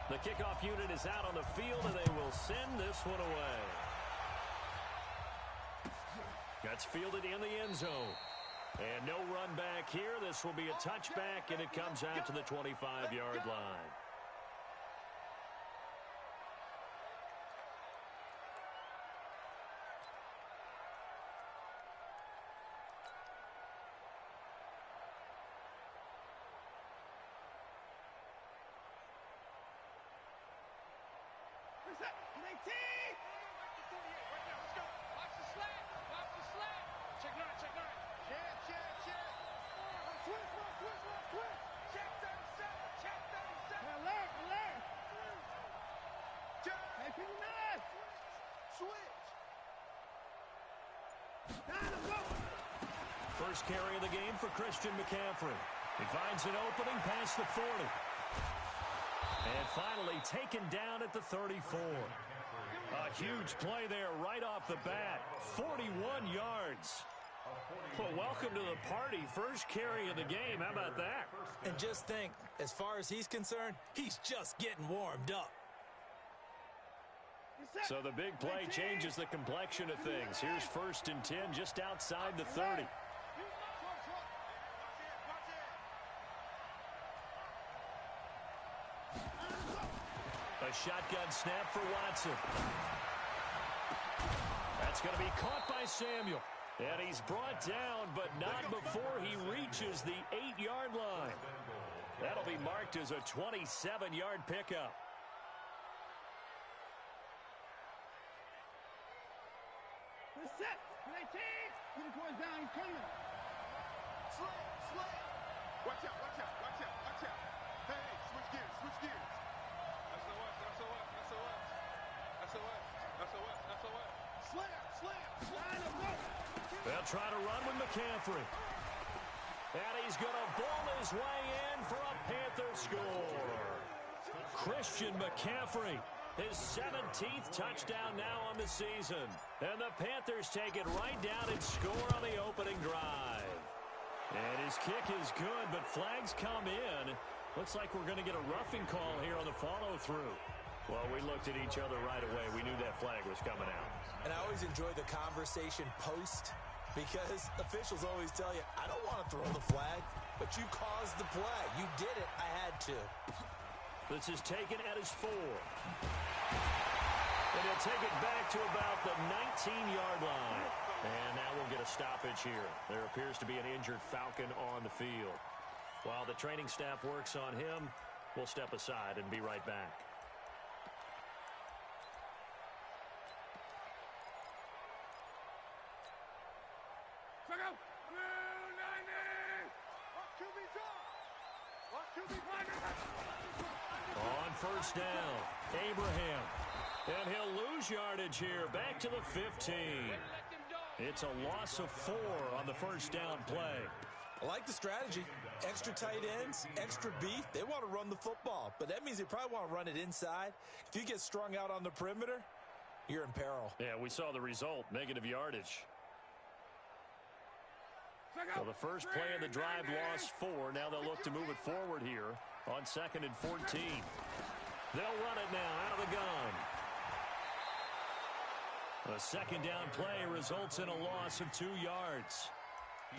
The kickoff unit is out on the field, and they will send this one away. That's fielded in the end zone. And no run back here. This will be a touchback, and it comes out to the 25-yard line. First carry of the game for Christian McCaffrey. He finds an opening past the 40. And finally taken down at the 34. A huge play there right off the bat. 41 yards. Well, welcome to the party. First carry of the game. How about that? And just think, as far as he's concerned, he's just getting warmed up. So the big play changes the complexion of things. Here's 1st and 10 just outside the 30. A shotgun snap for Watson. That's going to be caught by Samuel. And he's brought down, but not before he reaches the 8-yard line. That'll be marked as a 27-yard pickup. We're set. 19. Unicorn's down. He's coming. Slam. Watch out. Hey, switch gears. SOS. Slam. They'll try to run with McCaffrey. And he's going to ball his way in for a Panther score. Christian McCaffrey, his 17th touchdown now on the season. And the Panthers take it right down and score on the opening drive. And his kick is good, but flags come in. Looks like we're going to get a roughing call here on the follow-through. Well, we looked at each other right away. We knew that flag was coming out. And I always enjoy the conversation post because officials always tell you, I don't want to throw the flag, but you caused the play. You did it. I had to. This is taken at his 4. And he'll take it back to about the 19-yard line. And now we'll get a stoppage here. There appears to be an injured Falcon on the field. While the training staff works on him, we'll step aside and be right back. On first down, Abraham. And he'll lose yardage here, back to the 15. It's a loss of 4 on the first down play. I like the strategy. Extra tight ends, extra beef. They want to run the football, but that means they probably want to run it inside. If you get strung out on the perimeter, you're in peril. Yeah, we saw the result, negative yardage. So the first play of the drive lost 4. Now they'll look to move it forward here on 2nd and 14. They'll run it now out of the gun. A second down play results in a loss of 2 yards.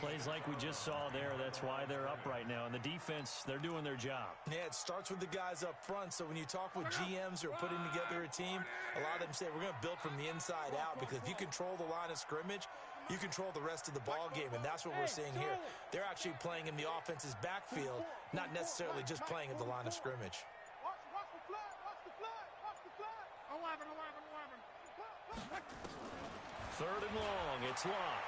Plays like we just saw there. That's why they're up right now. And the defense, they're doing their job. Yeah, it starts with the guys up front. So when you talk with GMs who are putting together a team, a lot of them say we're going to build from the inside out because if you control the line of scrimmage, you control the rest of the ball game, and that's what we're seeing here. They're actually playing in the offense's backfield, not necessarily just playing at the line of scrimmage. Watch the flag. 11. 3rd and long. It's locked.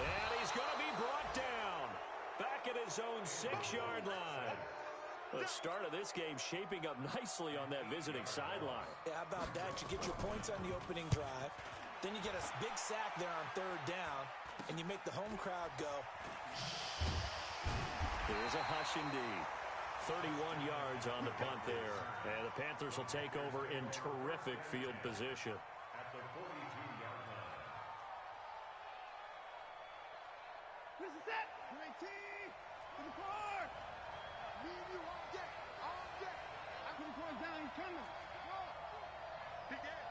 And he's going to be brought down. Back at his own 6-yard line. The start of this game shaping up nicely on that visiting sideline. Yeah, how about that? You get your points on the opening drive. Then you get a big sack there on 3rd down, and you make the home crowd go. Here's a hush indeed. 31 yards on the punt there. And the Panthers will take over in terrific field position. At the 42-yard line. This is it. 19. To the car. Me and you on deck. 24's down, he's coming. Big Ed.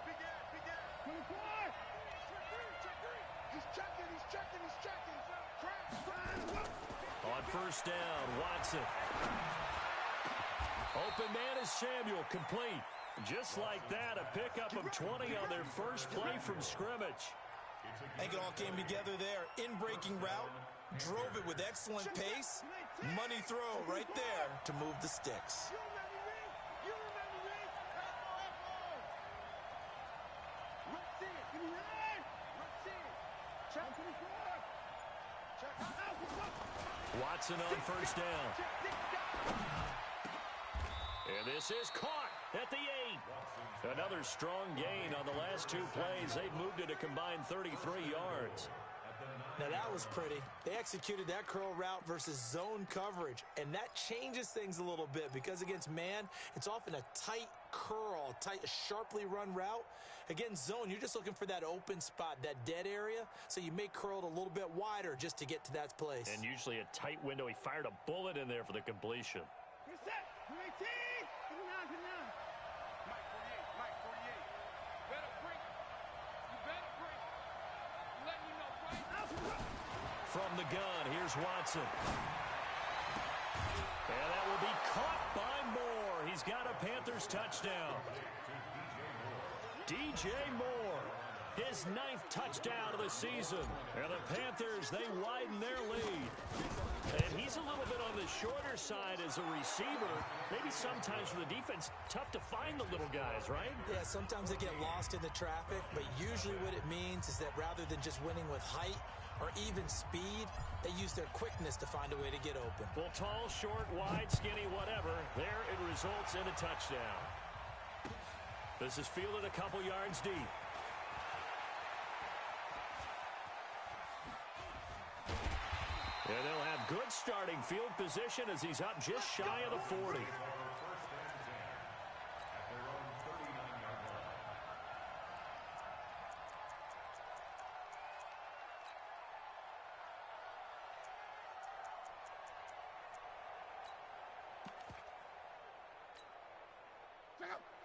24! He's checking. On first down, Watson. Open man is Samuel, complete. Just like that, a pickup of 20 on their first play from scrimmage. I think it all came together there. In-breaking route, drove it with excellent pace. Money throw right there to move the sticks. Watson on first down. And this is caught at the 8. Another strong gain on the last two plays. They've moved it a combined 33 yards. Now that was pretty. They executed that curl route versus zone coverage, and that changes things a little bit because against man, it's often a tight curl, sharply run route. Against zone, you're just looking for that open spot, that dead area, so you may curl it a little bit wider just to get to that place. And usually a tight window. He fired a bullet in there for the completion. You're set. You're 18. Get him down. Mike 48. Better break. You better break. Let me know, right? From the gun, here's Watson. And that will be caught by Moore. He's got a Panthers touchdown. DJ Moore, his 9th touchdown of the season. And the Panthers, they widen their lead. And he's a little bit on the shorter side as a receiver. Maybe sometimes for the defense, tough to find the little guys, right? Yeah, sometimes they get lost in the traffic, but usually what it means is that rather than just winning with height or even speed, they use their quickness to find a way to get open. Well, tall, short, wide, skinny, whatever, there it results in a touchdown. This is fielded a couple yards deep. And they'll have good starting field position as he's up just shy of the 40.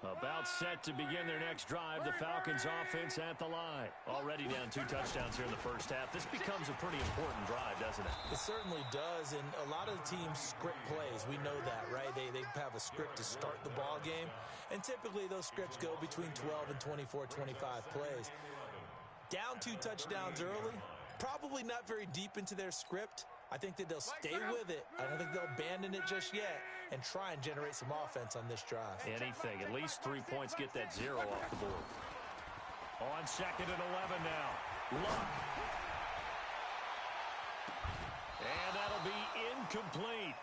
About set to begin their next drive. The Falcons offense at the line. Already down 2 touchdowns here in the first half. This becomes a pretty important drive, doesn't it? It certainly does, and a lot of the teams script plays. We know that, right? They have a script to start the ball game, and typically those scripts go between 12 and 24, 25 plays. Down 2 touchdowns early, probably not very deep into their script. I think that they'll stay with it. I don't think they'll abandon it just yet and try and generate some offense on this drive. Anything. At least 3 points, get that 0 off the board. On 2nd and 11 now. Luck. And that'll be incomplete.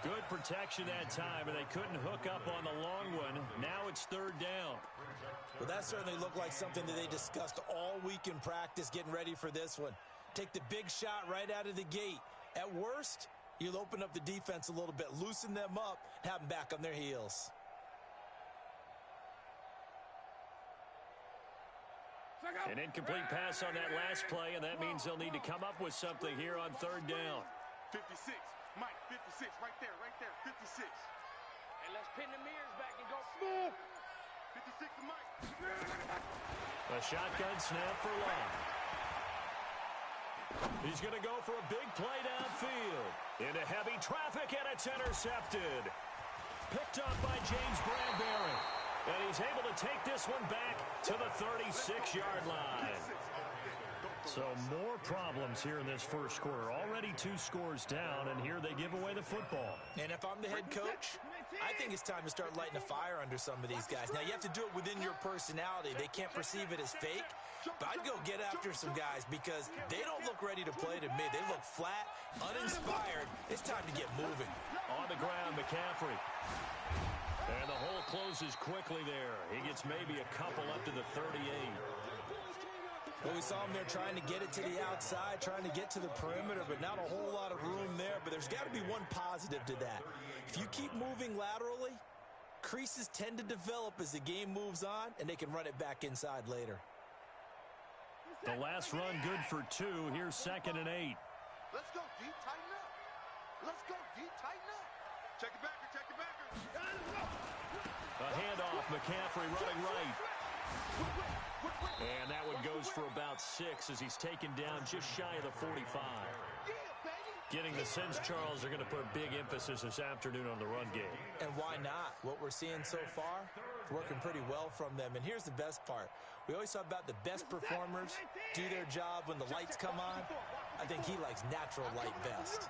Good protection that time, and they couldn't hook up on the long one. Now it's 3rd down. Well, that certainly looked like something that they discussed all week in practice, getting ready for this one. Take the big shot right out of the gate. At worst, you'll open up the defense a little bit, loosen them up, and have them back on their heels. An incomplete pass on that last play, and that means they'll need to come up with something here on 3rd down. 56. Mike, 56. Right there. 56. And let's pin the mirrors back and go. 56 to Mike. A shotgun snap for Long. He's going to go for a big play downfield. Into heavy traffic, and it's intercepted. Picked up by James Bradbury. And he's able to take this one back to the 36-yard line. So more problems here in this first quarter. Already 2 scores down, and here they give away the football. And if I'm the head coach, I think it's time to start lighting a fire under some of these guys. Now, you have to do it within your personality. They can't perceive it as fake, but I'd go get after some guys because they don't look ready to play to me. They look flat, uninspired. It's time to get moving. On the ground, McCaffrey. And the hole closes quickly there. He gets maybe a couple up to the 38. Well, we saw him there trying to get it to the outside, trying to get to the perimeter, but not a whole lot of room there. But there's got to be one positive to that. If you keep moving laterally, creases tend to develop as the game moves on, and they can run it back inside later. The last run good for 2. Here's 2nd and 8. Let's go, D. Tighten up. Let's go, D. Tighten up. Check it back. Check it back. A handoff, McCaffrey running right. And that one goes for about 6 as he's taken down just shy of the 45. Getting the sense, Charles, they're going to put big emphasis this afternoon on the run game. And why not? What we're seeing so far, working pretty well from them. And here's the best part. We always talk about the best performers do their job when the lights come on. I think he likes natural light best.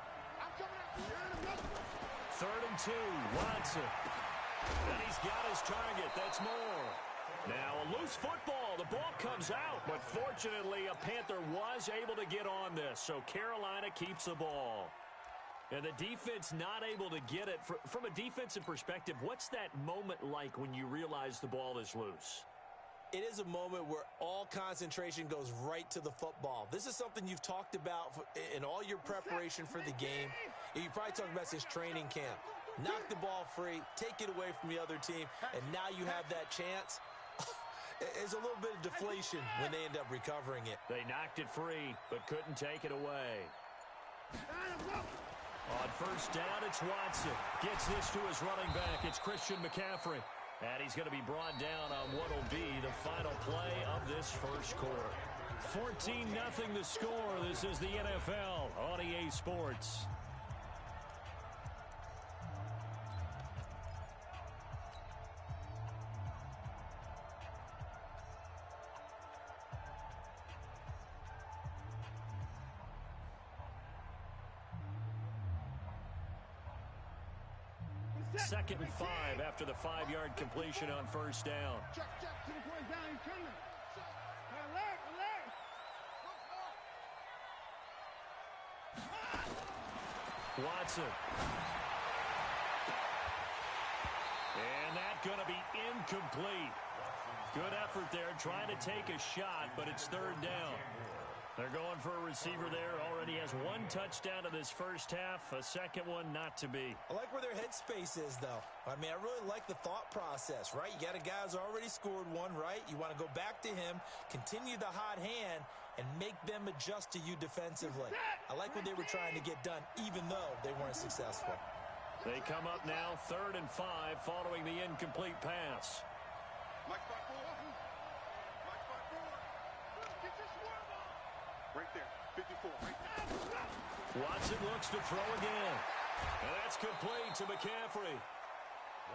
3rd and 2, Watson. And he's got his target. That's more. Now a loose football. The ball comes out. But fortunately, a Panther was able to get on this. So Carolina keeps the ball. And the defense not able to get it. From a defensive perspective, what's that moment like when you realize the ball is loose? It is a moment where all concentration goes right to the football. This is something you've talked about in all your preparation for the game. You probably talked about this training camp. Knock the ball free, take it away from the other team, and now you have that chance. There's a little bit of deflation when they end up recovering it. They knocked it free, but couldn't take it away. On 1st down, it's Watson. Gets this to his running back. It's Christian McCaffrey. And he's going to be brought down on what will be the final play of this first quarter. 14-0 the score. This is the NFL on EA Sports. Second and 5 after the 5-yard completion on 1st down. Check to the boys down. He's coming. Alert. Watson. And that's going to be incomplete. Good effort there, trying to take a shot, but it's 3rd down. They're going for a receiver there. Already has 1 touchdown in this first half. A second one not to be. I like where their headspace is, though. I mean, I really like the thought process, right? You got a guy who's already scored 1, right? You want to go back to him, continue the hot hand, and make them adjust to you defensively. I like what they were trying to get done, even though they weren't successful. They come up now 3rd and 5 following the incomplete pass. Mike spot 4. Mike spot 4. Get your swerve on. Right there. 54. Right there. Watson looks to throw again. And that's complete to McCaffrey.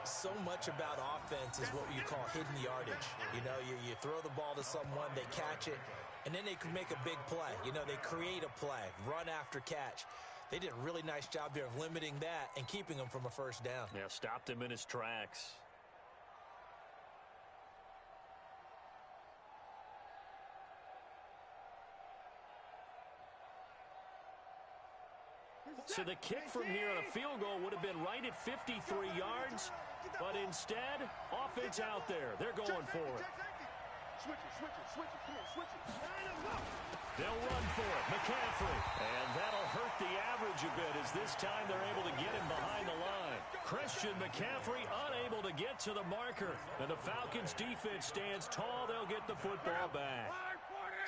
So much about offense is what you call hidden yardage. You know, you throw the ball to someone, they catch it, and then they can make a big play. You know, they create a play, run after catch. They did a really nice job there of limiting that and keeping him from a 1st down. Yeah, stopped him in his tracks. So the kick from here on a field goal would have been right at 53 yards, but instead, offense out there. They're going for it. Switch it. Come on, switch it. They'll run for it. McCaffrey. And that'll hurt the average a bit as this time they're able to get him behind the line. Christian McCaffrey unable to get to the marker. And the Falcons defense stands tall. They'll get the football back.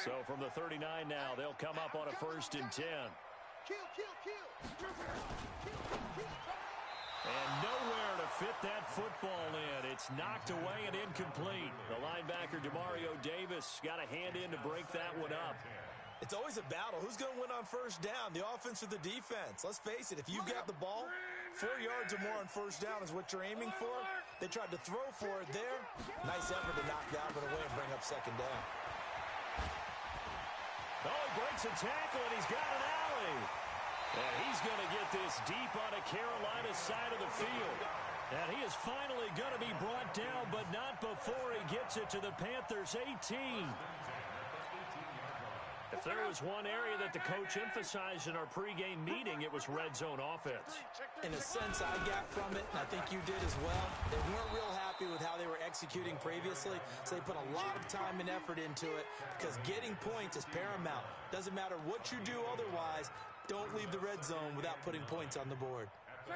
So from the 39 now, they'll come up on a 1st and 10. And nowhere to fit that football in. It's knocked away and incomplete. The linebacker, Demario Davis, got a hand in to break that one up. It's always a battle. Who's going to win on 1st down, the offense or the defense? Let's face it, if you've got the ball, 4 yards or more on 1st down is what you're aiming for. They tried to throw for it there. Nice effort to knock that one away and bring up 2nd down. Oh, he breaks a tackle, and he's got an alley. And he's going to get this deep on a Carolina side of the field. And he is finally going to be brought down, but not before he gets it to the Panthers' 18. If there was one area that the coach emphasized in our pregame meeting, it was red zone offense. In a sense, I got from it, and I think you did as well. They weren't real happy with how they were executing previously, so they put a lot of time and effort into it because getting points is paramount. Doesn't matter what you do otherwise, don't leave the red zone without putting points on the board.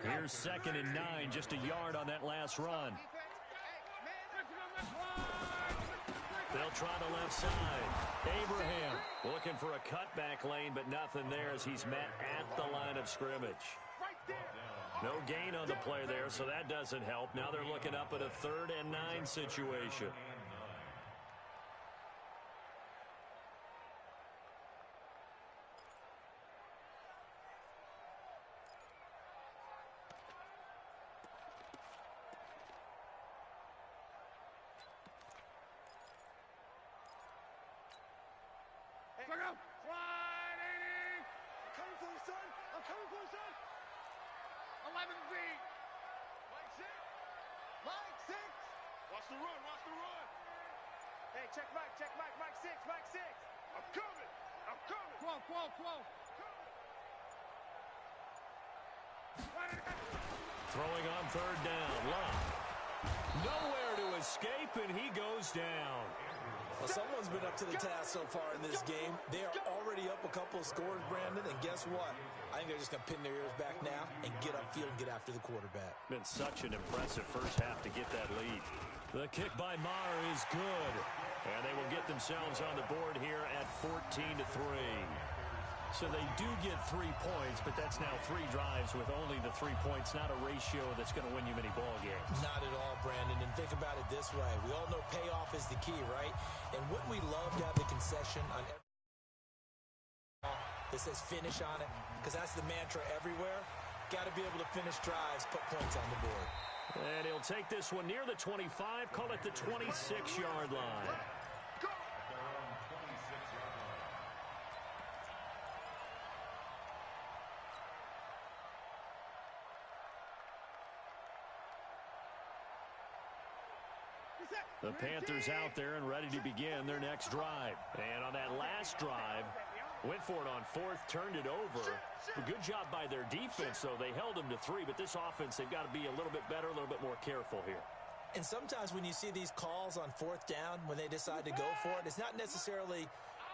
Here's 2nd and 9, just a yard on that last run. They'll try the left side. Abraham looking for a cutback lane, but nothing there as he's met at the line of scrimmage. No gain on the play there, so that doesn't help. Now they're looking up at a 3rd and 9 situation. Slide, 80. I'm coming for you, son. I'm coming for you, son. 11 feet. Mike 6. Mike 6. Watch the run. Watch the run. Hey, check Mike. Mike 6. I'm coming. 12. Throwing on 3rd down. Love. Nowhere to escape, and he goes down. Well, someone's been up to the task so far in this game. They are already up a couple of scores, Brandon, and guess what? I think they're just going to pin their ears back now and get upfield and get after the quarterback. Been such an impressive first half to get that lead. The kick by Maher is good, and they will get themselves on the board here at 14-3. So they do get 3 points, but that's now 3 drives with only the 3 points, not a ratio that's going to win you many ball games. Not at all, Brandon. And think about it this way. We all know payoff is the key, right? And wouldn't we love to have the concession on every that says finish on it? Because that's the mantra everywhere. Got to be able to finish drives, put points on the board. And he'll take this one near the 25, call it the 26-yard line. The Panthers out there and ready to begin their next drive. And on that last drive, went for it on 4th, turned it over. A good job by their defense, though. They held them to 3, but this offense, they've got to be a little bit better, a little bit more careful here. And sometimes when you see these calls on 4th down, when they decide to go for it, it's not necessarily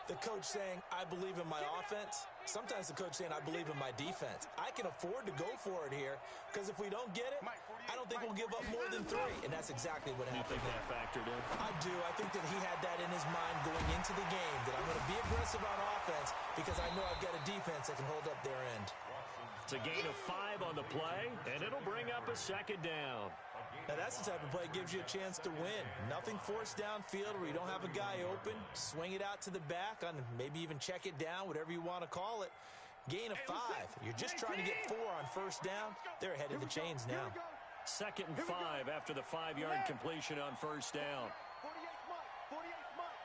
the coach saying, I believe in my offense. Sometimes the coach saying, I believe in my defense. I can afford to go for it here because if we don't get it, I don't think we'll give up more than 3. And that's exactly what happened. You think that factored in? I do. I think that he had that in his mind going into the game, that I'm going to be aggressive on offense because I know I've got a defense that can hold up their end. It's a gain of 5 on the play, and it'll bring up a 2nd down. Now, that's the type of play that gives you a chance to win. Nothing forced downfield where you don't have a guy open. Swing it out to the back, on maybe even check it down, whatever you want to call it. Gain of 5. You're just trying to get 4 on 1st down. They're ahead of the chains now. 2nd and 5 after the 5-yard completion on 1st down. 48's Mike.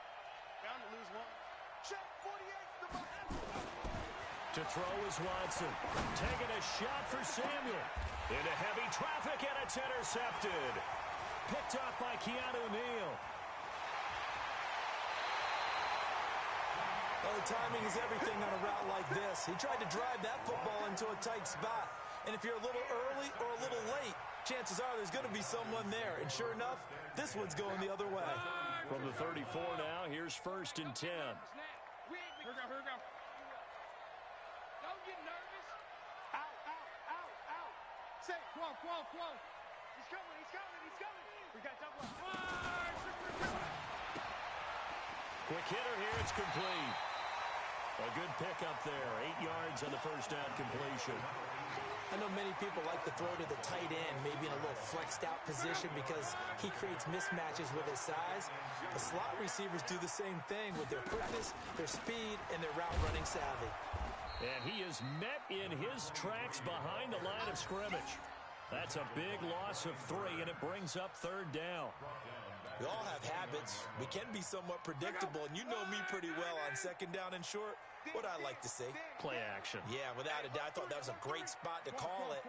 Bound to lose 1. Check 48's the Mike. To throw is Watson. Taking a shot for Samuel. Into heavy traffic, and it's intercepted. Picked up by Keanu Neal. Well, the timing is everything on a route like this. He tried to drive that football into a tight spot. And if you're a little early or a little late, chances are there's going to be someone there. And sure enough, this one's going the other way. From the 34 now, here's 1st and 10. Here we go. Don't get nervous. Out. Say, 12. He's coming. We got double. Quick hitter here, it's complete. A good pickup there. 8 yards on the 1st down completion. I know many people like to throw to the tight end, maybe in a little flexed out position because he creates mismatches with his size. The slot receivers do the same thing with their quickness, their speed, and their route running savvy. And he is met in his tracks behind the line of scrimmage. That's a big loss of 3, and it brings up 3rd down. We all have habits. We can be somewhat predictable, and you know me pretty well on 2nd down and short. What I like to see. Play action. Yeah, without a doubt. I thought that was a great spot to call it.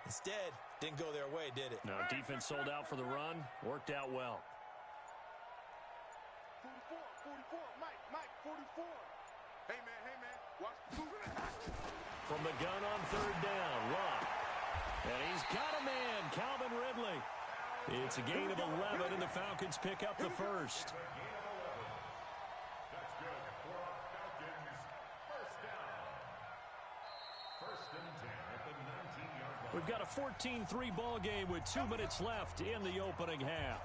Instead, didn't go their way, did it? No, defense sold out for the run. Worked out well. 44. Mike, 44. Hey, man. Watch the movement. From the gun on 3rd down, Love. And he's got a man, Calvin Ridley. It's a gain of 11, and the Falcons pick up the 1st. That's good for our Falcons. 1st down. 1st and 10 at the 19-yard line. We've got a 14-3 ball game with 2 minutes left in the opening half.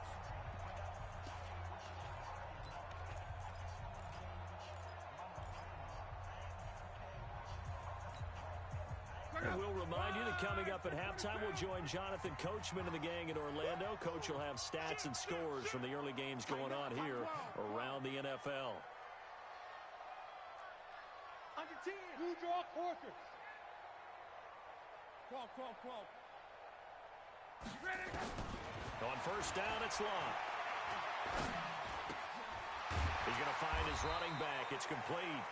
And we'll remind you that coming up up at halftime, we'll join Jonathan Coachman and the gang in Orlando. Coach will have stats and scores from the early games going on here around the NFL. Under 10. You draw quarters. 12. Ready? On first down, it's Long. He's going to find his running back. It's complete.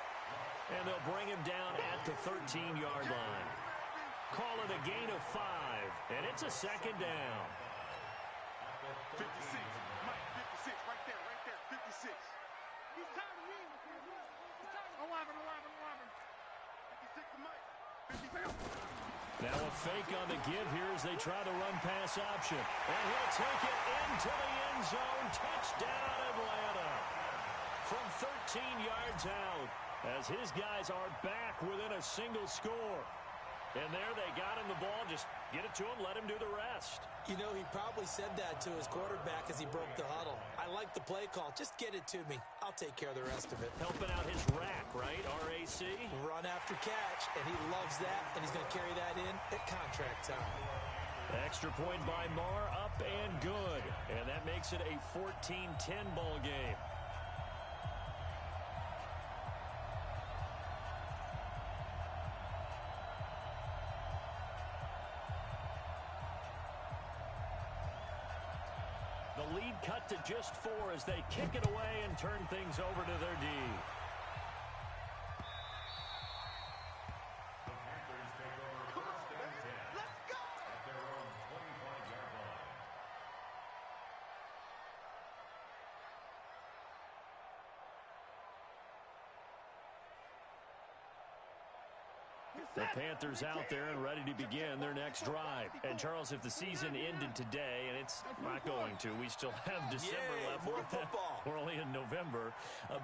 And they'll bring him down at the 13-yard line. Call it a gain of 5, and it's a second down. 56. Mike, 56. Right there. 56. He's tired of me. 11. 56 to Mike. 56. Now a fake on the give here as they try the run-pass option. And he'll take it into the end zone. Touchdown, Atlanta. From 13 yards out, as his guys are back within a single score. And there they got him the ball. Just get it to him, let him do the rest. You know, he probably said that to his quarterback as he broke the huddle. I like the play call. Just get it to me. I'll take care of the rest of it. Helping out his rack, right? RAC. Run after catch, and he loves that, and he's going to carry that in at contract time. Extra point by Marr, up and good. And that makes it a 14-10 ball game. The lead cut to just 4 as they kick it away and turn things over to their D. The Panthers take over first and 10. Let's go. At their own 25-yard line. The Panthers out there and ready to begin their next drive. And, Charles, if the season ended today, and it's not going to, we still have December Yay, left. more football. We're only in November.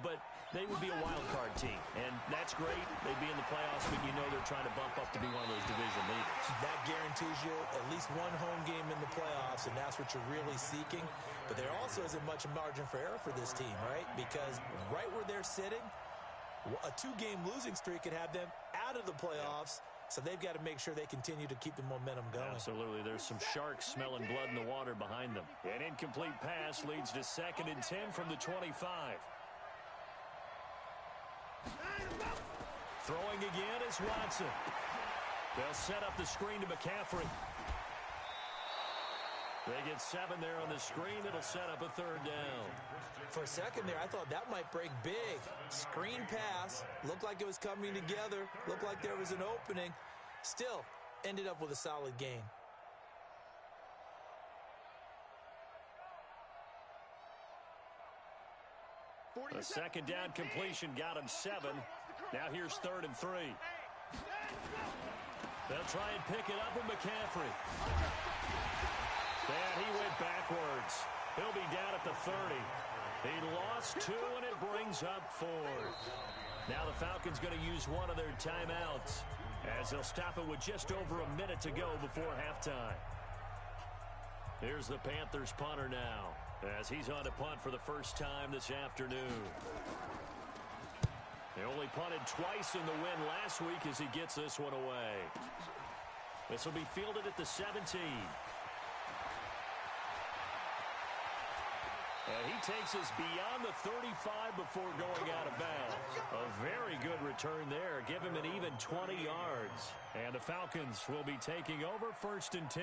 But they would be a wild card team. And that's great. They'd be in the playoffs, but you know they're trying to bump up to be one of those division leaders. That guarantees you at least one home game in the playoffs, and that's what you're really seeking. But there also isn't much margin for error for this team, right? Because right where they're sitting, a 2-game losing streak could have them out of the playoffs, so they've got to make sure they continue to keep the momentum going. Absolutely. There's some sharks smelling blood in the water behind them. An incomplete pass leads to 2nd and 10 from the 25. Throwing again is Watson. They'll set up the screen to McCaffrey. They get 7 there on the screen. It'll set up a 3rd down. For a second there, I thought that might break big. Screen pass. Looked like it was coming together. Looked like there was an opening. Still, ended up with a solid gain. A 2nd down completion got him 7. Now here's 3rd and 3. They'll try and pick it up with McCaffrey. And he went backwards. He'll be down at the 30. He lost 2, and it brings up 4th. Now the Falcons going to use one of their timeouts as they'll stop it with just over a minute to go before halftime. Here's the Panthers punter now as he's on to punt for the first time this afternoon. They only punted twice in the win last week as he gets this one away. This will be fielded at the 17. And he takes us beyond the 35 before going out of bounds. A very good return there. Give him an even 20 yards. And the Falcons will be taking over 1st and 10.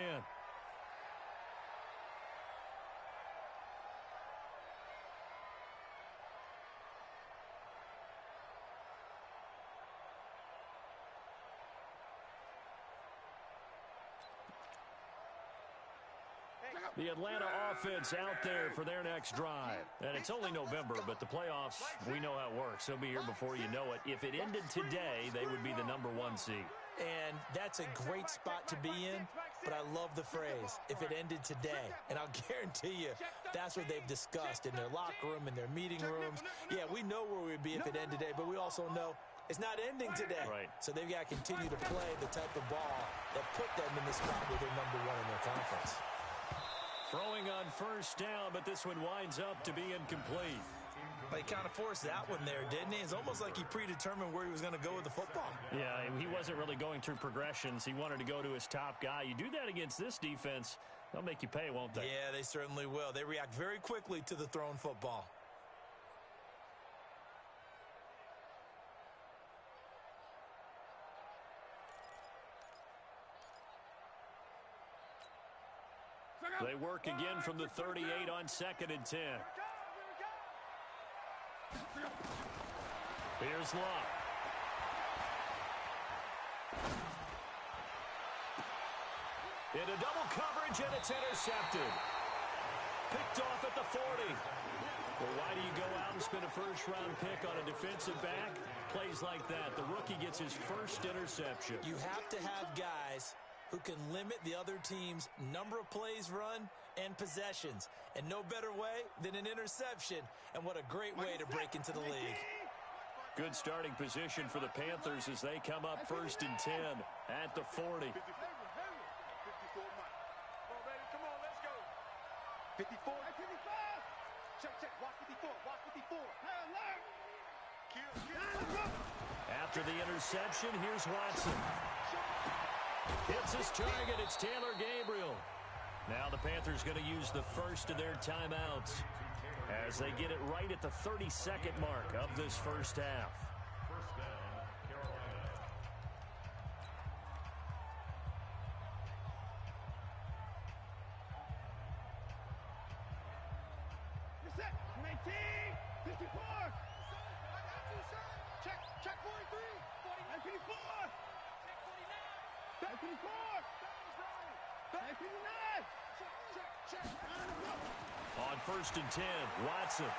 The Atlanta offense out there for their next drive. And it's only November, but the playoffs, we know how it works. They'll be here before you know it. If it ended today, they would be the number 1 seed. And that's a great spot to be in, but I love the phrase, if it ended today. And I'll guarantee you, that's what they've discussed in their locker room, in their meeting rooms. Yeah, we know where we'd be if it ended today, but we also know it's not ending today. Right. So they've got to continue to play the type of ball that put them in the spot where they're number 1 in their conference. Throwing on first down, but this one winds up to be incomplete. He kind of forced that one there, didn't he? It's almost like he predetermined where he was going to go with the football. Yeah, he wasn't really going through progressions. He wanted to go to his top guy. You do that against this defense, they'll make you pay, won't they? Yeah, they certainly will. They react very quickly to the thrown football. They work again from the 38 on 2nd and 10. Here's Luck. Into double coverage, and it's intercepted. Picked off at the 40. Well, why do you go out and spend a first-round pick on a defensive back? Plays like that. The rookie gets his first interception. You have to have guys who can limit the other team's number of plays run and possessions. And no better way than an interception. And what a great way to break into the league. Good starting position for the Panthers as they come up 1st and 10 at the 40. 54, Mike. Come on, baby. Come on, let's go. 54. 55. Check. Walk 54. Walk 54. Kill. After the interception, here's Watson. Hits his target. It's Taylor Gabriel. Now the Panthers going to use the first of their timeouts as they get it right at the 32nd mark of this first half. First down, Carolina. You're set. 19. 54. Check 43. 54. Check 54. 59. Check. On 1st and 10, Watson.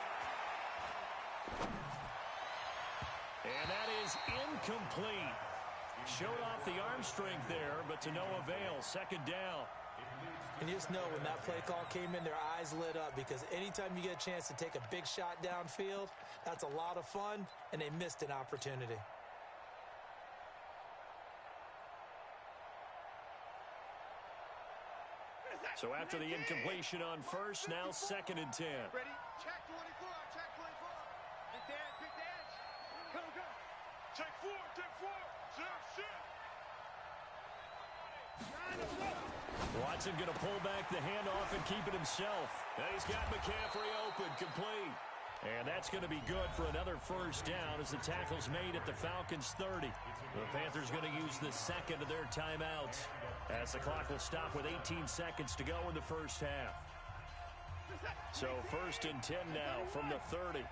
And that is incomplete. Showed off the arm strength there, but to no avail. 2nd down. And you just know when that play call came in, their eyes lit up, because anytime you get a chance to take a big shot downfield, that's a lot of fun, and they missed an opportunity. So after the incompletion on 1st, now 2nd and 10. Ready? Check 24. Check 24. Big dash. Go. Check 4. Watson going to pull back the handoff and keep it himself. And he's got McCaffrey open, complete. And that's going to be good for another first down as the tackle's made at the Falcons' 30. The Panthers going to use the second of their timeouts as the clock will stop with 18 seconds to go in the first half. So 1st and 10 now from the 30. It's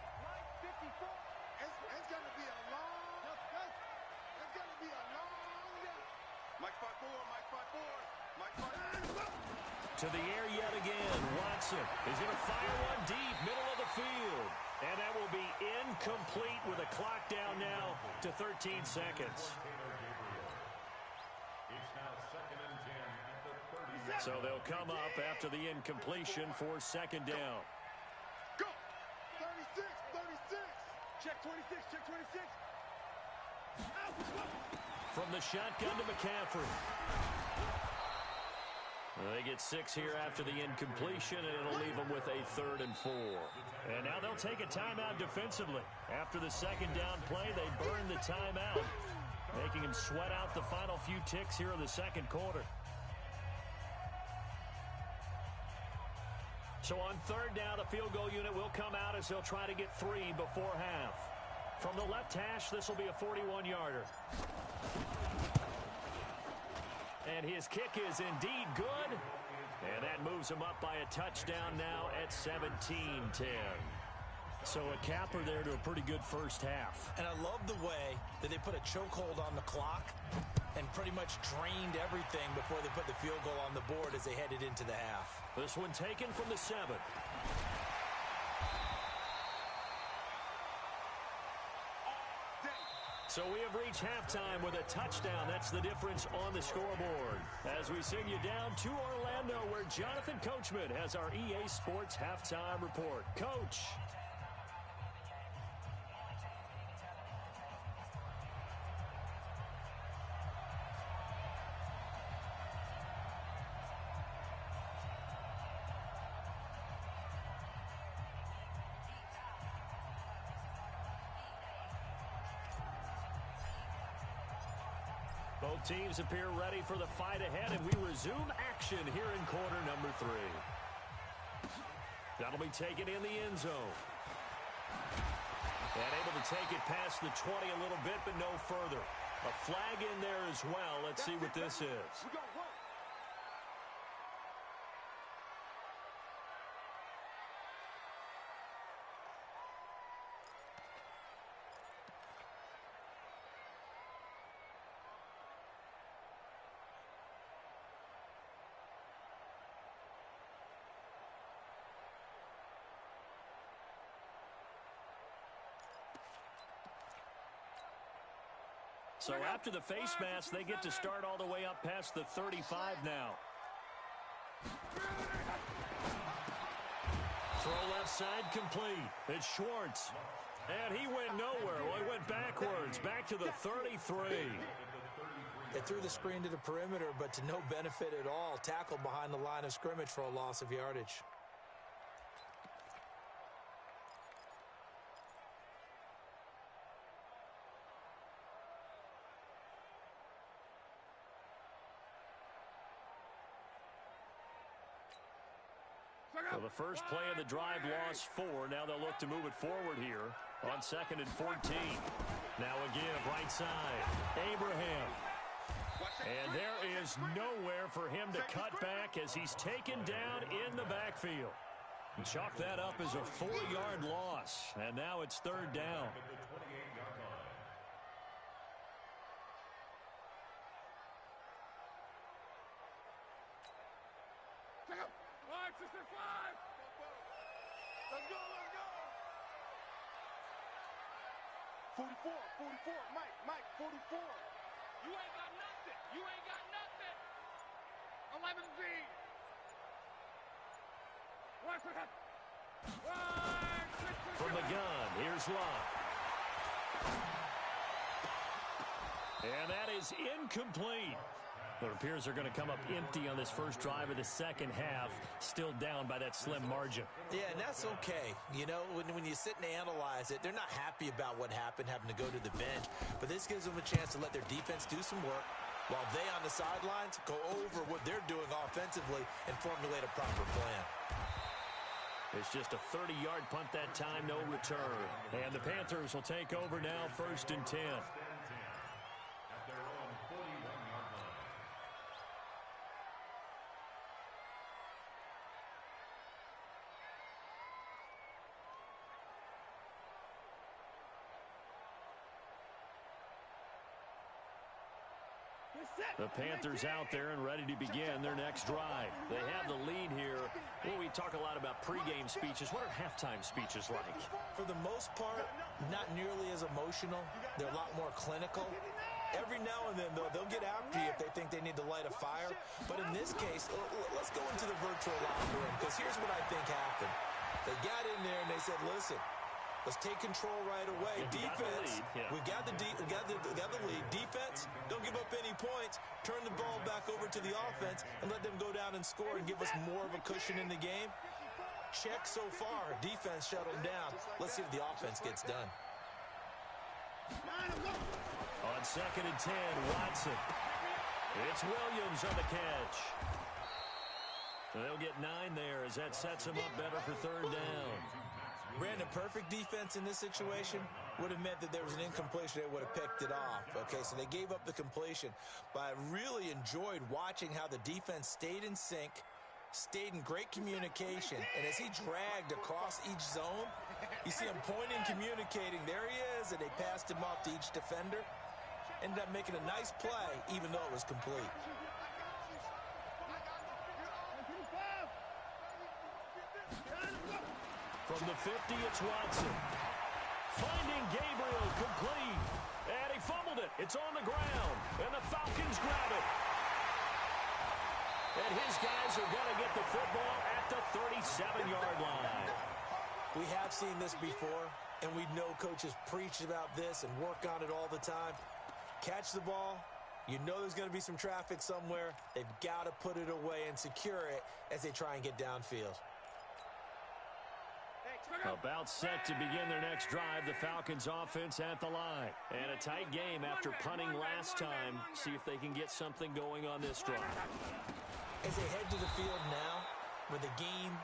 going to be a long day. Mike 5-4. To the air yet again. Watson is going to fire one deep, middle of the field. And that will be incomplete with a clock down now to 13 seconds. It's now 2nd and 10 at the 30. So they'll come up after the incompletion for 2nd down. Go. 36. Check 26. From the shotgun to McCaffrey. They get 6 here after the incompletion, and it'll leave them with a 3rd and 4. And now they'll take a timeout defensively. After the 2nd down play, they burn the timeout, making them sweat out the final few ticks here in the 2nd quarter. So on 3rd down, the field goal unit will come out as they'll try to get 3 before half. From the left hash, this will be a 41-yarder. And his kick is indeed good. And that moves him up by a touchdown now at 17-10. So a capper there to a pretty good first half. And I love the way that they put a chokehold on the clock and pretty much drained everything before they put the field goal on the board as they headed into the half. This one taken from the 7. So we have reached halftime with a touchdown. That's the difference on the scoreboard. As we send you down to Orlando, where Jonathan Coachman has our EA Sports Halftime Report. Coach. Both teams appear ready for the fight ahead, and we resume action here in quarter number 3. That'll be taken in the end zone. And able to take it past the 20 a little bit, but no further. A flag in there as well. Let's see what this is. So after the face mask, they get to start all the way up past the 35 now. Throw left side complete. It's Schwartz. And he went nowhere. Well, he went backwards, back to the 33. They threw the screen to the perimeter, but to no benefit at all. Tackled behind the line of scrimmage for a loss of yardage. So the first play of the drive lost 4. Now they'll look to move it forward here on 2nd and 14. Now again, right side. Abraham. And there is nowhere for him to cut back as he's taken down in the backfield. Chalk that up as a 4-yard loss. And now it's 3rd down. Let's go, let's go. 44, Mike, 44. You ain't got nothing. You ain't got nothing. 11B. From the gun, here's Locke. And that is incomplete. It appears they're going to come up empty on this first drive of the second half, still down by that slim margin. Yeah, and that's okay. You know, when you sit and analyze it, they're not happy about what happened, having to go to the bench. But this gives them a chance to let their defense do some work while they on the sidelines go over what they're doing offensively and formulate a proper plan. It's just a 30-yard punt that time, no return. And the Panthers will take over now, 1st and 10. The Panthers out there and ready to begin their next drive. They have the lead here. Well, we talk a lot about pregame speeches. What are halftime speeches like? For the most part, not nearly as emotional. They're a lot more clinical. Every now and then, though, they'll get after you if they think they need to light a fire. But in this case, let's go into the virtual locker room, because here's what I think happened. They got in there and they said, listen, let's take control right away. Defense, we got the lead. Defense, don't give up any points. Turn the ball back over to the offense and let them go down and score and give us more of a cushion in the game. Check so far. Defense shut them down. Let's see if the offense gets done. On 2nd and 10, Watson. It's Williams on the catch. They'll get 9 there as that sets them up better for 3rd down. Brandon, perfect defense in this situation would have meant that there was an incompletion. They would have picked it off. Okay, so they gave up the completion. But I really enjoyed watching how the defense stayed in sync, stayed in great communication. And as he dragged across each zone, you see him pointing, communicating. There he is, and they passed him off to each defender. Ended up making a nice play, even though it was complete. From the 50, it's Watson. Finding Gabriel complete. And he fumbled it. It's on the ground. And the Falcons grab it. And his guys are going to get the football at the 37-yard line. We have seen this before, and we know coaches preach about this and work on it all the time. Catch the ball. You know there's going to be some traffic somewhere. They've got to put it away and secure it as they try and get downfield. About set to begin their next drive, the Falcons offense at the line. And a tight game after punting last time. See if they can get something going on this drive. As they head to the field now, with the game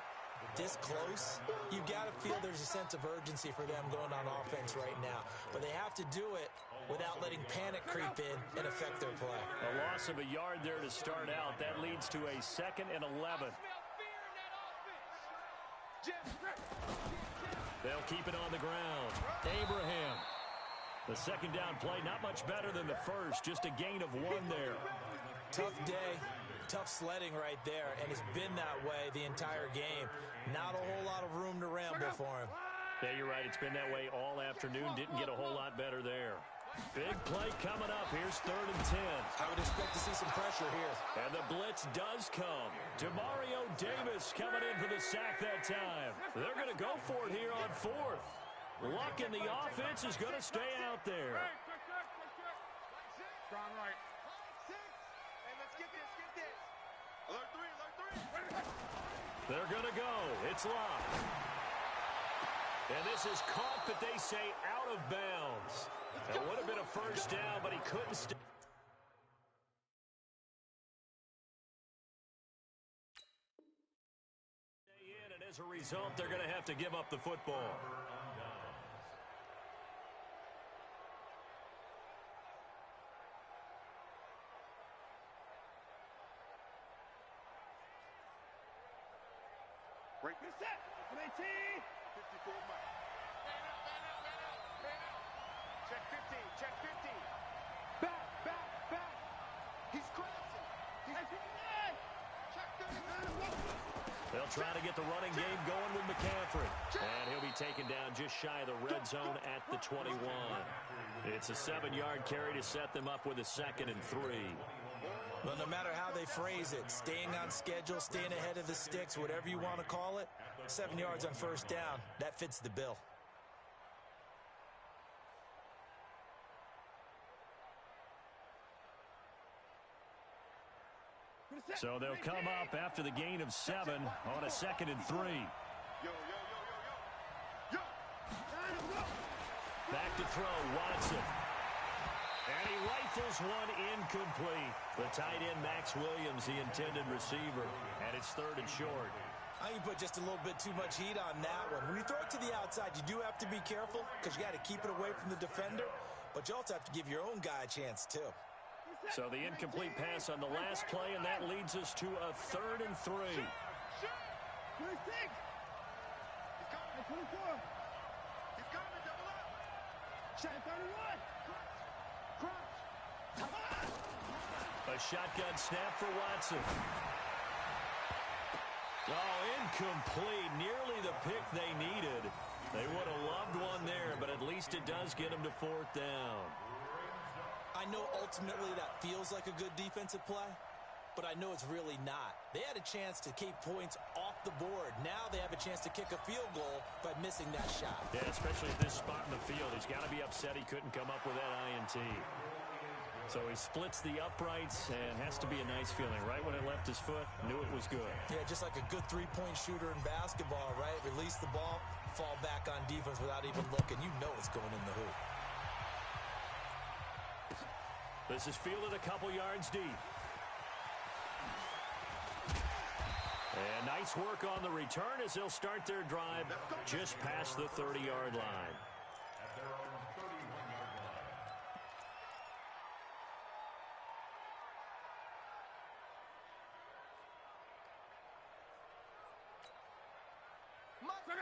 this close, you've got to feel there's a sense of urgency for them going on offense right now. But they have to do it without letting panic creep in and affect their play. A loss of a yard there to start out. That leads to a 2nd and 11. They'll keep it on the ground. Abraham. The second down play, not much better than the first. Just a gain of 1 there. Tough day. Tough sledding right there, and it's been that way the entire game. Not a whole lot of room to ramble for him. Yeah, you're right. It's been that way all afternoon. Didn't get a whole lot better there. Big play coming up. Here's 3rd and 10. I would expect to see some pressure here. And the blitz does come. Demario Davis coming in for the sack that time. They're going to go for it here on 4th. Luck in the offense is going to stay out there. Strong right. Hey, let's get this, get this. Alert 3, alert 3. They're going to go. It's locked. And this is caught, but they say out of bounds. That would have been a first down, but he couldn't stay. And as a result, they're going to have to give up the football. Break this set. 54 Mike. Man out. Check 50, check 50. Back. He's collapsing. Check 30. They'll try to get the running game going with McCaffrey. And he'll be taken down just shy of the red zone at the 21. It's a 7-yard carry to set them up with a 2nd and 3. Well, no matter how they phrase it, staying on schedule, staying ahead of the sticks, whatever you want to call it, 7 yards on first down, that fits the bill. So they'll come up after the gain of 7 on a 2nd and 3. Yo. Back to throw, Watson. And he rifles one incomplete. The tight end, Max Williams, the intended receiver. And it's 3rd and short. I think you put just a little bit too much heat on that one. When you throw it to the outside, you do have to be careful because you got to keep it away from the defender. But you also have to give your own guy a chance, too. So the incomplete pass on the last play, and that leads us to a 3rd and 3. 26. 24. He's coming, double up. Check 31. A shotgun snap for Watson. Oh, incomplete. Nearly the pick they needed. They would have loved one there, but at least it does get them to 4th down. I know ultimately that feels like a good defensive play, but I know it's really not. They had a chance to keep points off the board. Now they have a chance to kick a field goal by missing that shot. Yeah, especially at this spot in the field. He's got to be upset he couldn't come up with that INT. So he splits the uprights and has to be a nice feeling. Right when it left his foot, knew it was good. Yeah, just like a good three-point shooter in basketball, right? Release the ball, fall back on defense without even looking. You know it's going in the hoop. This is fielded a couple yards deep. And nice work on the return as they'll start their drive just past the 30-yard line.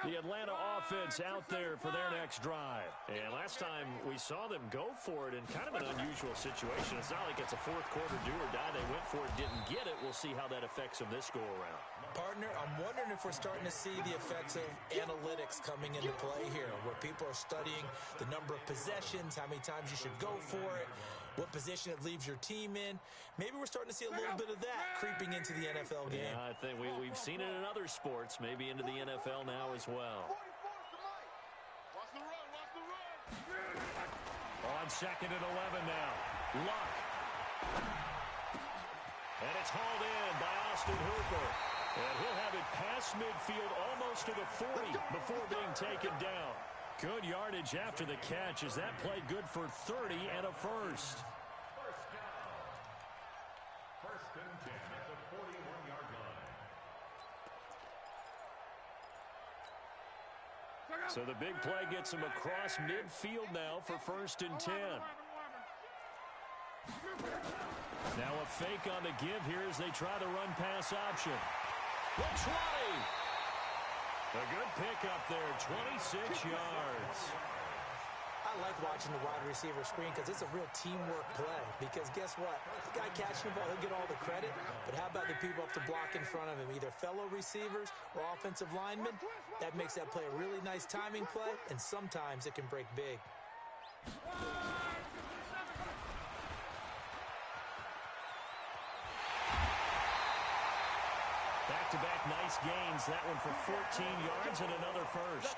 The Atlanta offense out there for their next drive. And last time we saw them go for it in kind of an unusual situation. It's not like it's a fourth quarter do or die. They went for it, didn't get it. We'll see how that affects them this go-around. Partner, I'm wondering if we're starting to see the effects of analytics coming into play here, where people are studying the number of possessions, how many times you should go for it, what position it leaves your team in. Maybe we're starting to see a little bit of that creeping into the NFL game. Yeah, I think we've seen it in other sports, maybe into the NFL now as well. Watch the run. On 2nd and 11 now. Luck. And it's hauled in by Austin Hooper. And he'll have it past midfield almost to the 40 before being taken down. Good yardage after the catch. Is that play good for 30 and a first? First down. First and 10 at the 41-yard line. So the big play gets him across midfield now for first and 10. Now a fake on the give here as they try the run-pass option. The 20. A good pickup there, 26 yards. I like watching the wide receiver screen because it's a real teamwork play. Because guess what? The guy catching the ball, he'll get all the credit. But how about the people up the block in front of him, either fellow receivers or offensive linemen? That makes that play a really nice timing play, and sometimes it can break big. Back-to-back nice gains. That one for 14 yards and another first.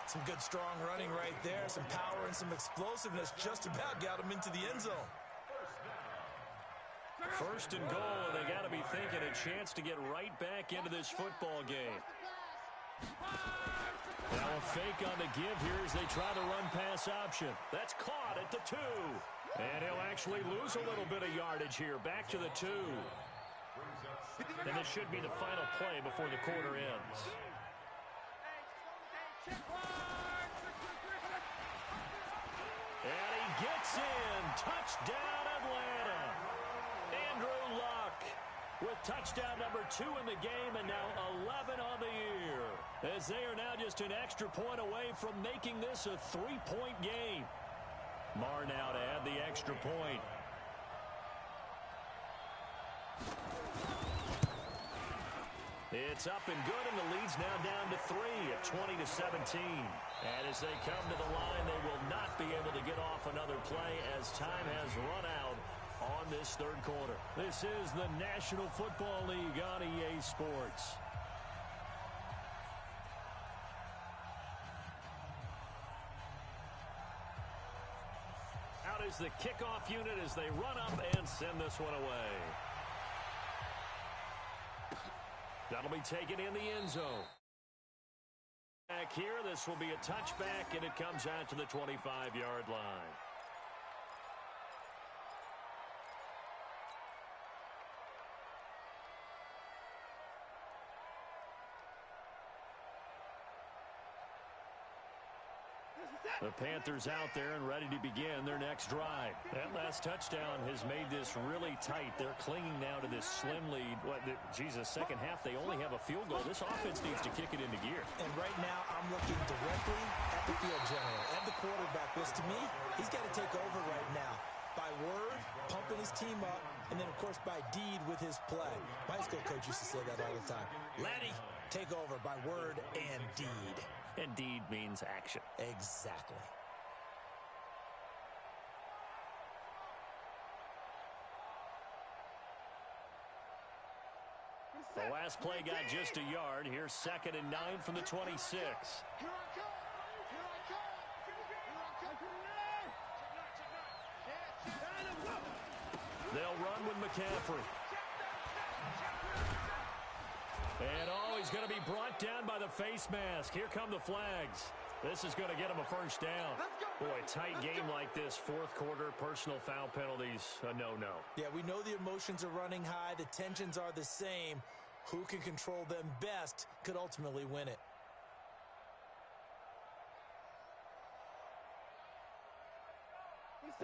Some good strong running right there. Some power and some explosiveness just about got him into the end zone. First and goal, and they got to be thinking a chance to get right back into this football game. Now a fake on the give here as they try the run-pass option. That's caught at the 2. And he'll actually lose a little bit of yardage here. Back to the 2. And this should be the final play before the quarter ends. And he gets in. Touchdown, Atlanta. Andrew Luck with touchdown number 2 in the game and now 11 on the year. As they are now just an extra point away from making this a 3-point game. Marr now to add the extra point. It's up and good, and the lead's now down to 3 at 20-17. And as they come to the line, they will not be able to get off another play as time has run out on this third quarter. This is the National Football League on EA Sports. Out is the kickoff unit as they run up and send this one away. That'll be taken in the end zone. Back here, this will be a touchback, and it comes out to the 25-yard line. The Panthers out there and ready to begin their next drive. That last touchdown has made this really tight. They're clinging now to this slim lead. Second half, they only have a field goal. This offense needs to kick it into gear. And right now, I'm looking directly at the field general, at the quarterback, which to me, he's got to take over right now. By word, pumping his team up, and then, of course, by deed with his play. My high school coach used to say that all the time. Laddie, take over by word and deed. And deed means action. Exactly. The last play got just a yard. Here's 2nd and 9 from the 26. Here I come! Here I come! Here I come! They'll run with McCaffrey. And he's going to be brought down by the face mask. Here come the flags. This is going to get him a first down. Boy, tight game like this, fourth quarter, personal foul penalties, a no-no. Yeah, we know the emotions are running high. The tensions are the same. Who can control them best could ultimately win it.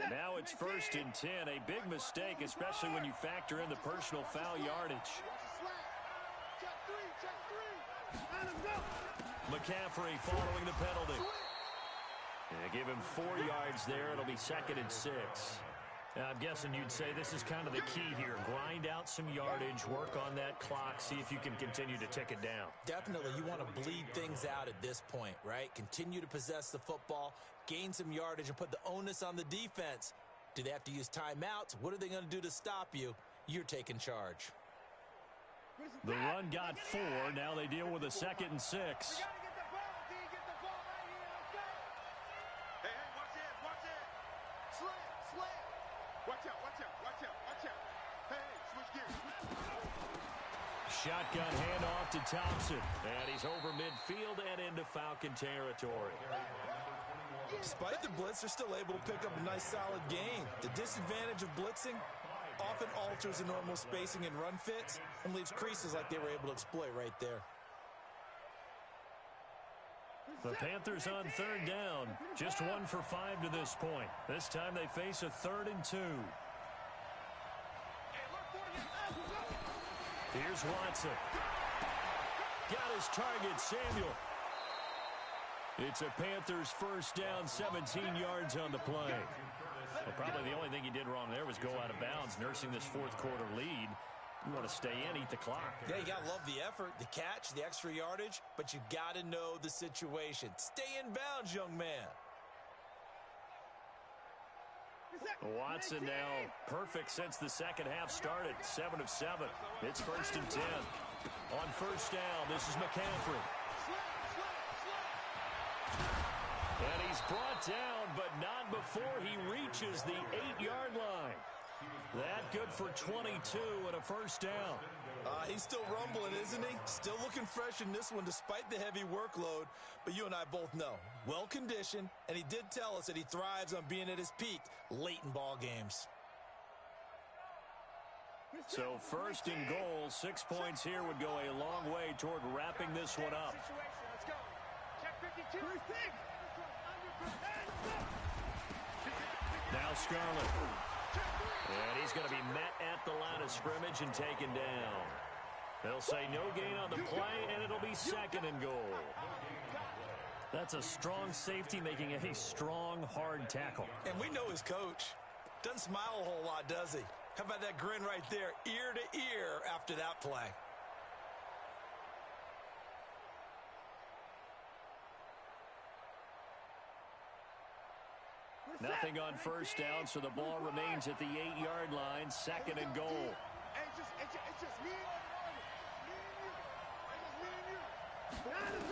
And now it's 1st and 10. A big mistake, especially when you factor in the personal foul yardage. McCaffrey following the penalty. And give him 4 yards there. It'll be 2nd and 6. Now, I'm guessing you'd say this is kind of the key here. Grind out some yardage, work on that clock, see if you can continue to tick it down. Definitely. You want to bleed things out at this point, right? Continue to possess the football, gain some yardage, and put the onus on the defense. Do they have to use timeouts? What are they going to do to stop you? You're taking charge. The run got 4. Now they deal with a 2nd and 6. shotgun handoff to Thompson. And he's over midfield and into Falcon territory. Despite the blitz, they're still able to pick up a nice solid gain. The disadvantage of blitzing often alters the normal spacing and run fits and leaves creases like they were able to exploit right there. The Panthers on third down. Just 1 for 5 to this point. This time they face a 3rd and 2. Here's Watson. Got his target, Samuel. It's a Panthers first down, 17 yards on the play. Well, probably the only thing he did wrong there was go out of bounds, nursing this fourth quarter lead. You want to stay in, eat the clock. Yeah, you got to love the effort, the catch, the extra yardage, but you got to know the situation. Stay in bounds, young man. Watson now perfect since the second half started. 7 of 7. It's 1st and 10. On first down, this is McCaffrey. And he's brought down, but not before he reaches the 8-yard line. That good for 22 and a first down. He's still rumbling, isn't he? Still looking fresh in this one despite the heavy workload. But you and I both know, well-conditioned, and he did tell us that he thrives on being at his peak late in ball games. So 1st and goal, 6 points here would go a long way toward wrapping this one up. Let's go. Check 52. Now Scarlett. And he's going to be met at the line of scrimmage and taken down. They'll say no gain on the play, and it'll be 2nd and goal. That's a strong safety making a strong, hard tackle. And we know his coach. Doesn't smile a whole lot, does he? How about that grin right there, ear to ear after that play? Nothing on first down, so the ball remains at the 8-yard line, 2nd and goal. It's just me and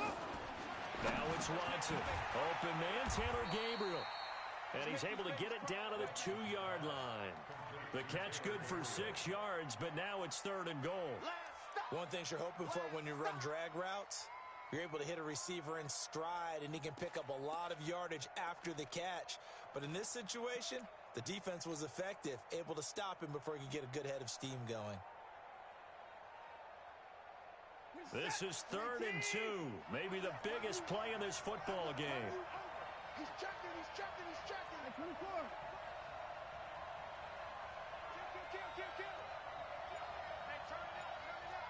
you. Now it's Watson. Open man, Tanner Gabriel. And he's able to get it down to the 2-yard line. The catch good for 6 yards, but now it's 3rd and goal. One thing you're hoping for when you run drag routes, you're able to hit a receiver in stride, and he can pick up a lot of yardage after the catch. But in this situation, the defense was effective, able to stop him before he could get a good head of steam going. This is 3rd and 2. Maybe the biggest play in this football game. He's checking. 24. Kill. Hey, turn it up.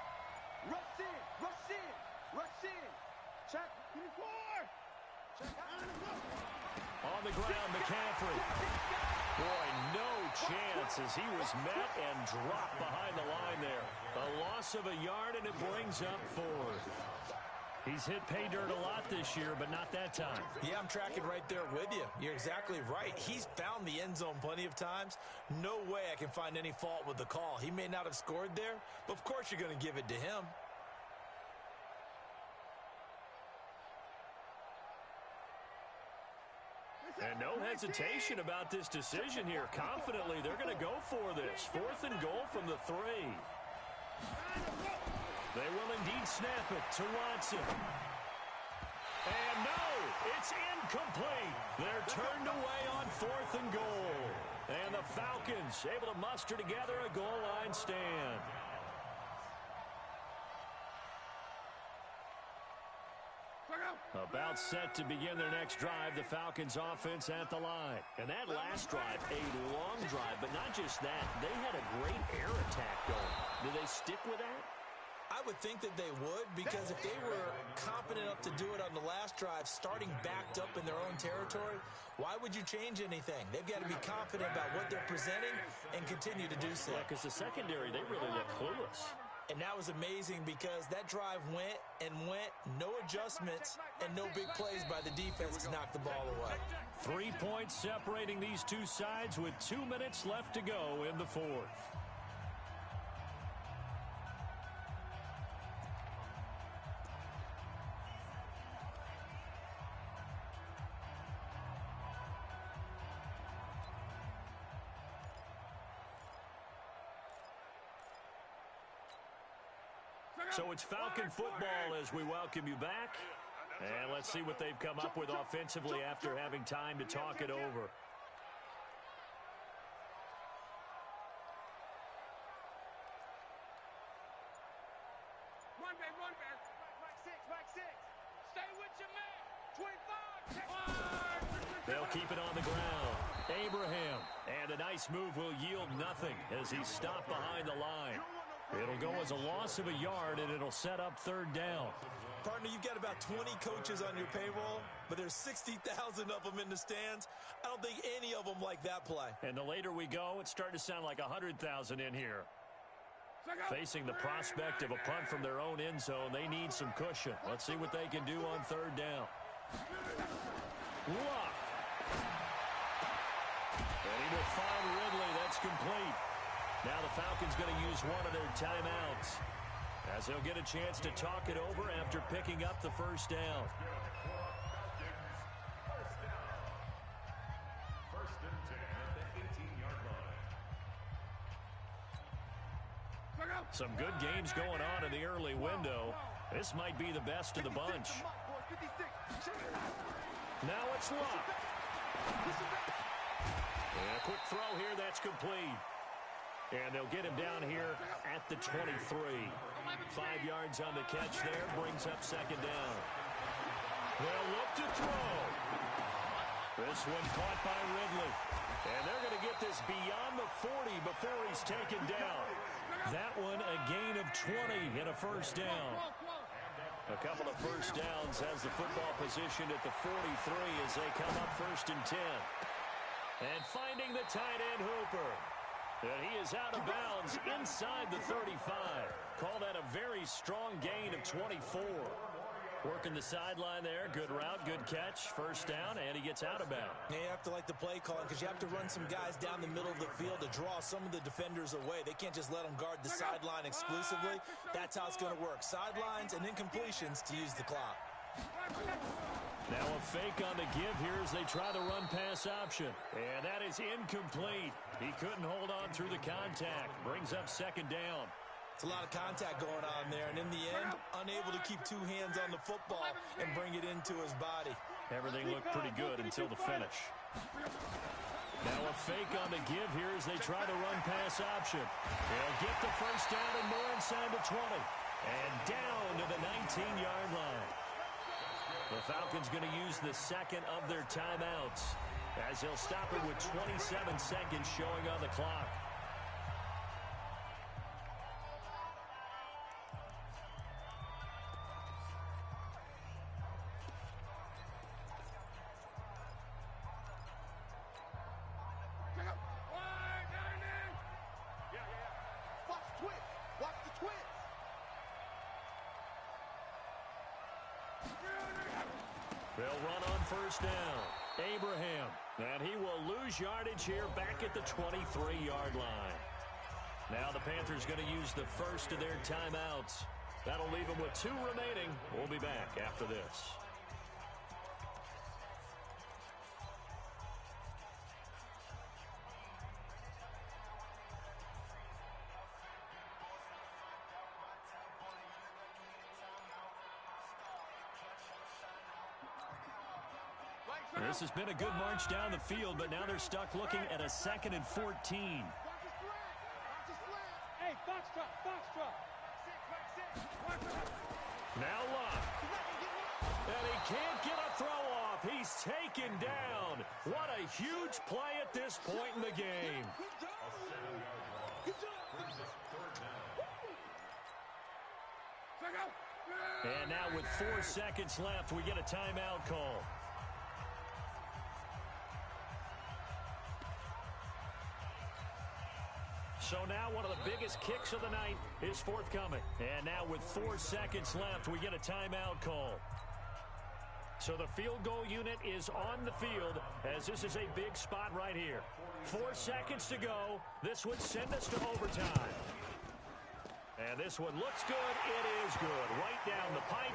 Rush in. Check. 24. Check out. On the ground, McCaffrey. Boy, no chance as he was met and dropped behind the line there. A loss of a yard, and it brings up 4th. He's hit pay dirt a lot this year, but not that time. Yeah, I'm tracking right there with you. You're exactly right. He's found the end zone plenty of times. No way I can find any fault with the call. He may not have scored there, but of course you're going to give it to him. And no hesitation about this decision here. Confidently, they're going to go for this. 4th and goal from the 3. They will indeed snap it to Watson. And no, it's incomplete. They're turned away on 4th and goal. And the Falcons able to muster together a goal line stand. About set to begin their next drive, the Falcons offense at the line. And that last drive, a long drive, but not just that. They had a great air attack going. Do they stick with that? I would think that they would, because if they were confident enough to do it on the last drive, starting backed up in their own territory, why would you change anything? They've got to be confident about what they're presenting and continue to do so. Yeah, because the secondary, they really look clueless. And that was amazing because that drive went, no adjustments, and no big plays by the defense to knock the ball away. 3 points separating these two sides with 2 minutes left to go in the 4th. So it's Falcon football as we welcome you back. And let's see what they've come up with offensively after having time to talk it over. Run back. Mike six. Stay with your man. 25. They'll keep it on the ground. Abraham. And a nice move will yield nothing as he's stopped behind the line. It'll go as a loss of a yard, and it'll set up third down. Partner, you've got about 20 coaches on your payroll, but there's 60,000 of them in the stands. I don't think any of them like that play. And the later we go, it's starting to sound like 100,000 in here. Facing the prospect of a punt from their own end zone, they need some cushion. Let's see what they can do on third down. Luck. And he will find Ridley. That's complete. Now the Falcons going to use one of their timeouts as they'll get a chance to talk it over after picking up the first down. First and 10 at the 18-yard line. Some good games going on in the early window. This might be the best of the bunch. Now it's Luck. And a quick throw here, that's complete. And they'll get him down here at the 23. 5 yards on the catch there, brings up second down. They'll look to throw. This one caught by Ridley. And they're going to get this beyond the 40 before he's taken down. That one a gain of 20 and a first down. A couple of first downs has the football positioned at the 43 as they come up first and 10. And finding the tight end Hooper. And he is out of bounds inside the 35. Call that a very strong gain of 24. Working the sideline there. Good route, good catch. First down, and he gets out of bounds. Yeah, you have to like the play calling because you have to run some guys down the middle of the field to draw some of the defenders away. They can't just let them guard the sideline exclusively. That's how it's going to work. Sidelines and incompletions to use the clock. Now a fake on the give here as they try the run-pass option. And that is incomplete. He couldn't hold on through the contact. Brings up second down. It's a lot of contact going on there, and in the end, unable to keep two hands on the football and bring it into his body. Everything looked pretty good until the finish. Now a fake on the give here as they try the run-pass option. They'll get the first down and more inside the 20. And down to the 19-yard line. The Falcons going to use the second of their timeouts as they'll stop it with 27 seconds showing on the clock. Watch the twist. They'll run on first down. Abraham. And he will lose yardage here back at the 23-yard line. Now the Panthers going to use the first of their timeouts. That'll leave them with 2 remaining. We'll be back after this. This has been a good march down the field, but now they're stuck looking at a 2nd and 14. Hey, Foxtrot. Now Luck. And he can't get a throw off. He's taken down. What a huge play at this point in the game. And now with 4 seconds left, we get a timeout call. So now one of the biggest kicks of the night is forthcoming. And now with 4 seconds left, we get a timeout call. So the field goal unit is on the field as this is a big spot right here. 4 seconds to go. This would send us to overtime. And this one looks good. It is good. Right down the pipe.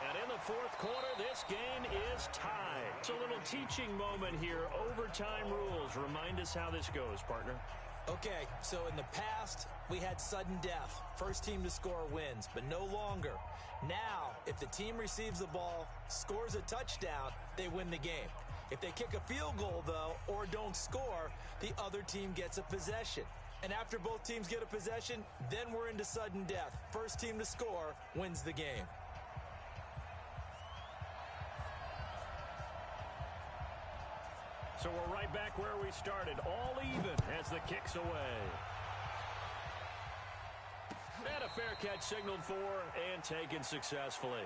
And in the 4th quarter, this game is tied. It's a little teaching moment here. Overtime rules. Remind us how this goes, partner. Okay, so in the past, we had sudden death. First team to score wins, but no longer. Now, if the team receives the ball, scores a touchdown, they win the game. If they kick a field goal, though, or don't score, the other team gets a possession. And after both teams get a possession, then we're into sudden death. First team to score wins the game. So we're right back where we started, all even as the kick's away. And a fair catch signaled for and taken successfully.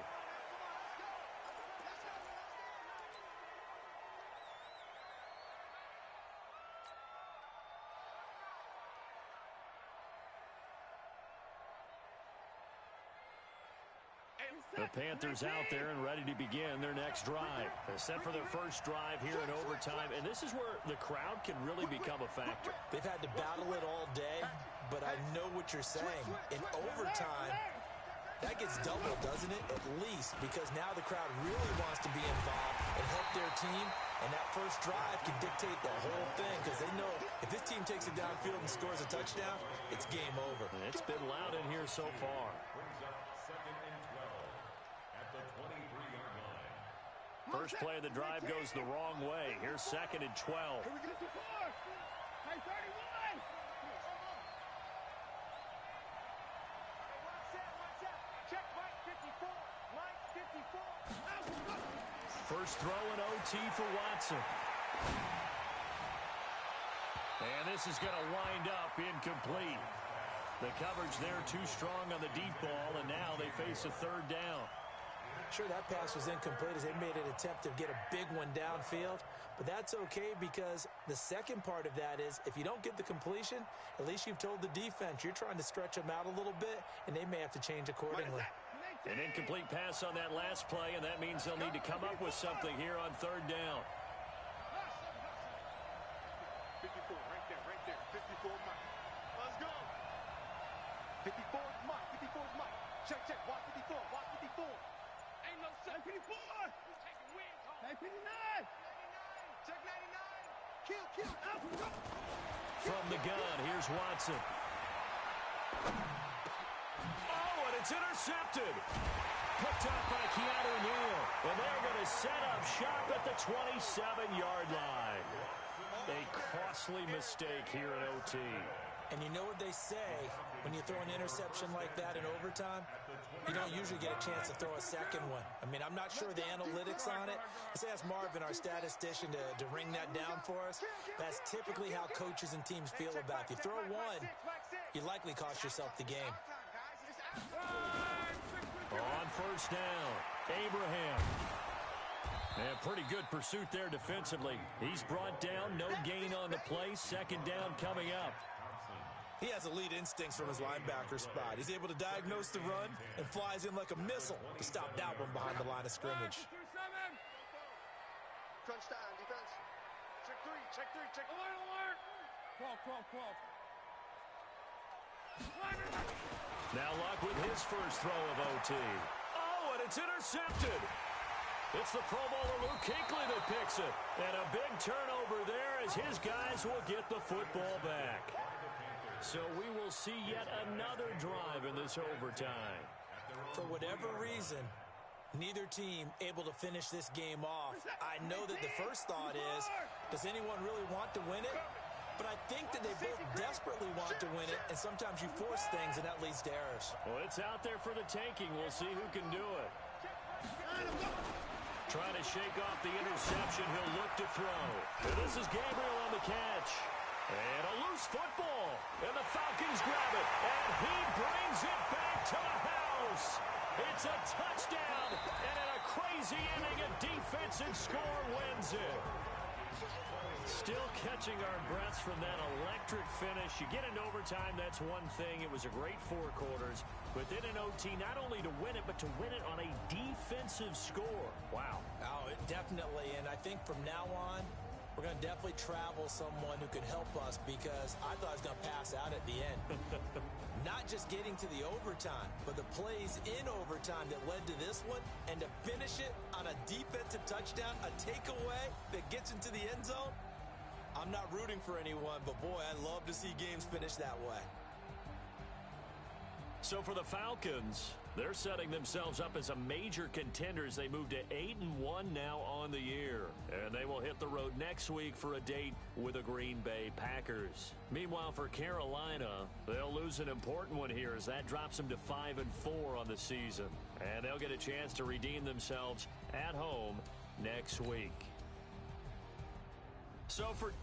The Panthers out there and ready to begin their next drive. They're set for their first drive here in overtime, and this is where the crowd can really become a factor. They've had to battle it all day, but I know what you're saying. In overtime, that gets doubled, doesn't it? At least, because now the crowd really wants to be involved and help their team, and that first drive can dictate the whole thing because they know if this team takes it downfield and scores a touchdown, it's game over. And it's been loud in here so far. First play of the drive goes the wrong way. Here's 2nd and 12. Here we go to 4. Hey, 31. Watch out. Check Mike 54. Mike 54. First throw in OT for Watson. And this is going to wind up incomplete. The coverage there too strong on the deep ball, and now they face a 3rd down. Sure, that pass was incomplete as they made an attempt to get a big one downfield, but that's okay because the second part of that is if you don't get the completion, at least you've told the defense you're trying to stretch them out a little bit, and they may have to change accordingly. An incomplete pass on that last play, and that means they'll need to come up with something here on 3rd down. 54, right there. 54 Mike. Let's go. 54 is Mike. 54 is Mike. Check. Watch 54. Watch 54. Ain't no 74. Taking wins home. Hey, 59. 99. Check 99. Kill. Out. Go. From the gun, here's Watson. Oh, and it's intercepted. Picked up by Keanu Neal. And they're going to set up shop at the 27-yard line. A costly mistake here in OT. And you know what they say, when you throw an interception like that in overtime, you don't usually get a chance to throw a second one. I mean, I'm not sure the analytics on it. Let's ask Marvin, our statistician, to ring that down for us. That's typically how coaches and teams feel about it. If you throw one, you likely cost yourself the game. On first down, Abraham. And pretty good pursuit there defensively. He's brought down, no gain on the play. 2nd down coming up. He has elite instincts from his linebacker spot. He's able to diagnose the run and flies in like a missile to stop that one behind the line of scrimmage. Crunch time, defense. Check 3. Alert. 12. Now Luck with his first throw of OT. Oh, and it's intercepted. It's the Pro Bowler Luke Kuechly that picks it. And a big turnover there as his guys will get the football back. So we will see yet another drive in this overtime. For whatever reason, neither team able to finish this game off. I know that the first thought is, does anyone really want to win it? But I think that they both desperately want to win it, and sometimes you force things, and that leads to errors. Well, it's out there for the taking. We'll see who can do it. Trying to shake off the interception. He'll look to throw. And this is Gabriel on the catch. And a loose football. And the Falcons grab it. And he brings it back to the house. It's a touchdown. And in a crazy inning, a defensive score wins it. Still catching our breaths from that electric finish. You get into overtime, that's one thing. It was a great 4 quarters. But then in OT, not only to win it, but to win it on a defensive score. Wow. Oh, definitely. And I think from now on, we're going to definitely travel someone who could help us because I thought I was going to pass out at the end. Not just getting to the overtime, but the plays in overtime that led to this one, and to finish it on a defensive touchdown, a takeaway that gets into the end zone. I'm not rooting for anyone, but boy, I love to see games finish that way. So for the Falcons, they're setting themselves up as a major contender as they move to 8-1 now on the year. And they will hit the road next week for a date with the Green Bay Packers. Meanwhile, for Carolina, they'll lose an important one here as that drops them to 5-4 on the season. And they'll get a chance to redeem themselves at home next week. So for